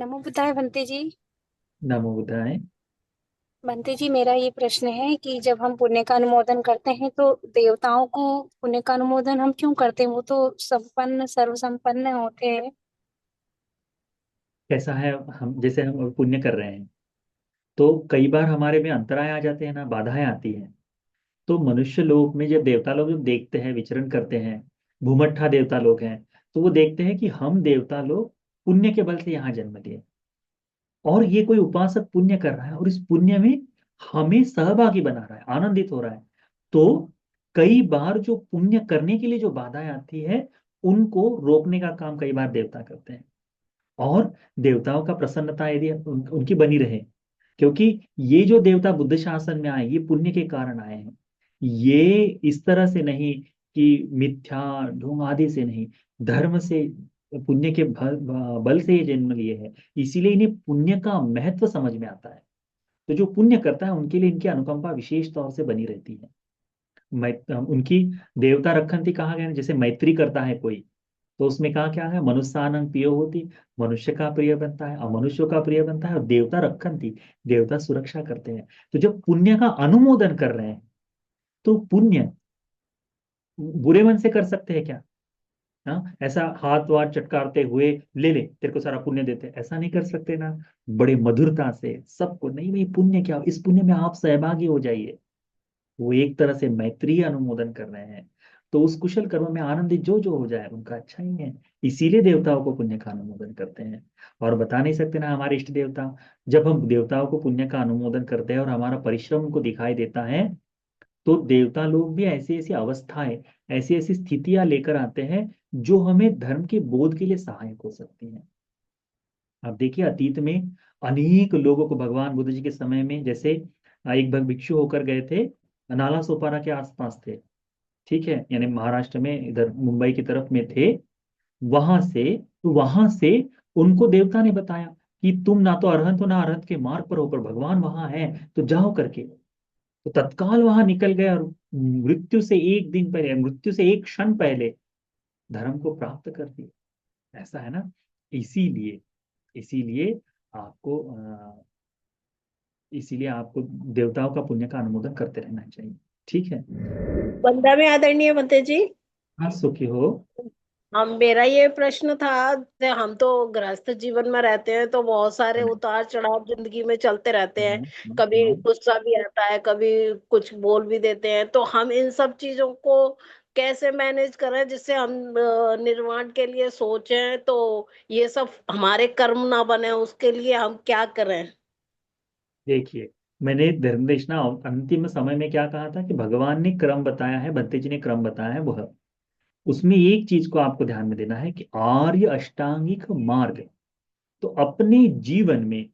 नमो बुद्धाय बंते जी। नमो बुद्धाय। बंते जी, मेरा ये प्रश्न है कि जब हम पुण्य का अनुमोदन करते हैं तो देवताओं को पुण्य का अनुमोदन हम क्यों करते हैं? वो तो संपन्न सर्वसंपन्न होते हैं। कैसा है? हम जैसे हम पुण्य कर रहे हैं तो कई बार हमारे में अंतराय आ जाते हैं ना, बाधाएं आती हैं। तो मनुष्य लोक में जब देवता लोग जब देखते हैं, विचरण करते हैं, भूमट्ठा देवता लोग हैं, तो वो देखते हैं कि हम देवता लोग पुण्य के बल से यहाँ जन्म लिए और ये कोई उपासक पुण्य कर रहा है और इस पुण्य में हमें सहभागी बना रहा है, आनंदित हो रहा है। तो कई बार जो पुण्य करने के लिए जो बाधाएं आती है उनको रोकने का काम कई बार देवता करते हैं। और देवताओं का प्रसन्नता यदि उनकी बनी रहे, क्योंकि ये जो देवता बुद्ध शासन में आए ये पुण्य के कारण आए हैं। ये इस तरह से नहीं कि मिथ्या ढोंग आदि से नहीं, धर्म से, पुण्य के बल से ये जन्म लिए हैं। इसीलिए इन्हें पुण्य का महत्व समझ में आता है। तो जो पुण्य करता है उनके लिए इनकी अनुकंपा विशेष तौर से बनी रहती है। उनकी देवता रखंती कहा गया है, जैसे मैत्री करता है कोई, तो उसमें कहा क्या है? मनुष्यानंग प्रियो होती, मनुष्य का प्रिय बनता है और मनुष्यों का प्रिय बनता है, और देवता रखंती, देवता सुरक्षा करते हैं। तो जब पुण्य का अनुमोदन कर रहे हैं तो पुण्य बुरे मन से कर सकते हैं क्या? हाँ, ऐसा हाथ वाथ चटकारते हुए ले ले तेरे को सारा पुण्य देते, ऐसा नहीं कर सकते ना। बड़े मधुरता से सबको, नहीं नहीं पुण्य क्या, इस पुण्य में आप सहभागी हो जाइए। वो एक तरह से मैत्रीय अनुमोदन कर रहे हैं। तो उस कुशल कर्म में आनंदित जो जो हो जाए उनका अच्छा ही है। इसीलिए देवताओं को पुण्य का अनुमोदन करते हैं। और बता नहीं सकते ना हमारे इष्ट देवता, जब हम देवताओं को पुण्य का अनुमोदन करते हैं और हमारा परिश्रम उनको दिखाई देता है, तो देवता लोग भी ऐसी ऐसी अवस्थाएं, ऐसी ऐसी स्थितियां लेकर आते हैं जो हमें धर्म के बोध के लिए सहायक हो सकती हैं। आप देखिए अतीत में अनेक लोगों को भगवान बुद्ध जी के समय में, जैसे एक भिक्षु होकर गए थे, नाला सोपारा के आसपास थे, ठीक है, यानी महाराष्ट्र में इधर मुंबई की तरफ में थे। वहां से उनको देवता ने बताया कि तुम ना तो अरहंत हो ना अरहंत के मार्ग पर होकर भगवान वहां है, तो जाओ करके। तो तत्काल वहां निकल गए और मृत्यु से एक दिन पहले, मृत्यु से एक क्षण पहले धर्म को प्राप्त कर दिया। ऐसा है ना। इसीलिए इसीलिए आपको इसीलिए आपको देवताओं का पुण्य का अनुमोदन करते रहना चाहिए। ठीक है। बंदा में आदरणीय बंते जी। हाँ, सुखी हो। हम मेरा ये प्रश्न था कि हम तो गृहस्थ जीवन में रहते हैं तो बहुत सारे हाँ, उतार चढ़ाव जिंदगी में चलते रहते हैं। हाँ, कभी हाँ। गुस्सा भी आता है, कभी कुछ बोल भी देते हैं, तो हम इन सब चीजों को कैसे मैनेज करें जिससे हम निर्वाण के लिए सोचें, तो ये सब हमारे कर्म ना बने, उसके लिए हम क्या करें? देखिए, मैंने धर्मदेशना अंतिम समय में क्या कहा था कि भगवान ने क्रम बताया है, भत्ते जी ने क्रम बताया है, वह उसमें एक चीज को आपको ध्यान में देना है कि आर्य अष्टांगिक मार्ग। तो अपने जीवन में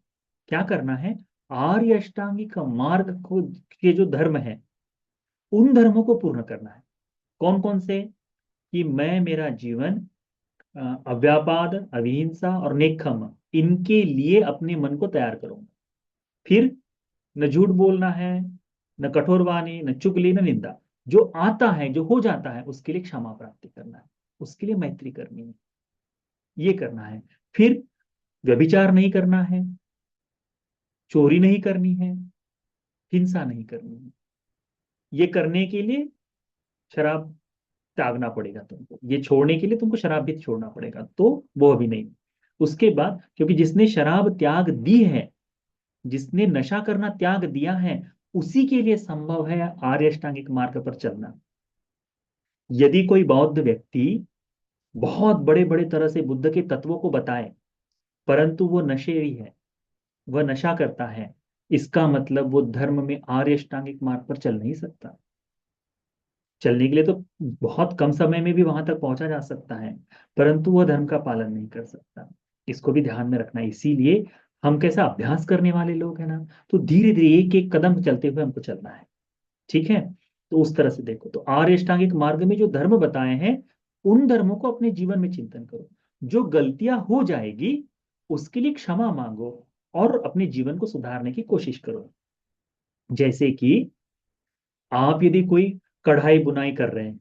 क्या करना है? आर्य अष्टांगिक मार्ग को के जो धर्म है उन धर्मों को पूर्ण करना है। कौन कौन से? कि मैं मेरा जीवन अव्यापाद, अहिंसा और नेकखम, इनके लिए अपने मन को तैयार करूंगा। फिर न झूठ बोलना है, न कठोर वाणी, न चुगली, न निंदा। जो आता है, जो हो जाता है, उसके लिए क्षमा प्राप्ति करना है, उसके लिए मैत्री करनी है, ये करना है। फिर व्यभिचार नहीं करना है, चोरी नहीं करनी है, हिंसा नहीं करनी है। ये करने के लिए शराब त्यागना पड़ेगा तुमको, ये छोड़ने के लिए तुमको शराब भी छोड़ना पड़ेगा, तो वो अभी नहीं। उसके बाद, क्योंकि जिसने शराब त्याग दी है, जिसने नशा करना त्याग दिया है, उसी के लिए संभव है आर्य अष्टांगिक मार्ग पर चलना। यदि कोई बौद्ध व्यक्ति बहुत बड़े बड़े तरह से बुद्ध के तत्वों को बताए, परंतु वो नशेड़ी है, वह नशा करता है, इसका मतलब वो धर्म में आर्य अष्टांगिक मार्ग पर चल नहीं सकता। चलने के लिए तो बहुत कम समय में भी वहां तक पहुंचा जा सकता है, परंतु वह धर्म का पालन नहीं कर सकता। इसको भी ध्यान में रखना है। इसीलिए हम कैसा अभ्यास करने वाले लोग हैं ना, तो धीरे धीरे एक एक कदम चलते हुए हमको चलना है। ठीक है। तो उस तरह से देखो, तो आर्य अष्टांगिक मार्ग में जो धर्म बताए हैं उन धर्मों को अपने जीवन में चिंतन करो। जो गलतियां हो जाएगी उसके लिए क्षमा मांगो और अपने जीवन को सुधारने की कोशिश करो। जैसे कि आप यदि कोई कढ़ाई बुनाई कर रहे हैं,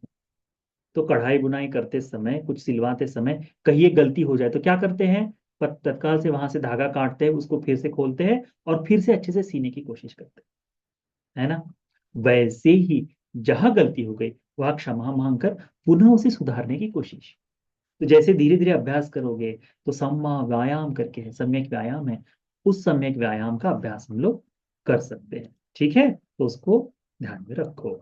तो कढ़ाई बुनाई करते समय, कुछ सिलवाते समय कहीं एक गलती हो जाए तो क्या करते हैं? पर तत्काल से वहां से धागा काटते हैं, उसको फिर से खोलते हैं और फिर से अच्छे से सीने की कोशिश करते हैं, है ना। वैसे ही जहां गलती हो गई वहां क्षमा मांगकर पुनः उसे सुधारने की कोशिश। तो जैसे धीरे धीरे अभ्यास करोगे, तो सम्मा व्यायाम करके है, सम्यक व्यायाम है, उस सम्यक व्यायाम का अभ्यास हम लोग कर सकते हैं। ठीक है, तो उसको ध्यान में रखो।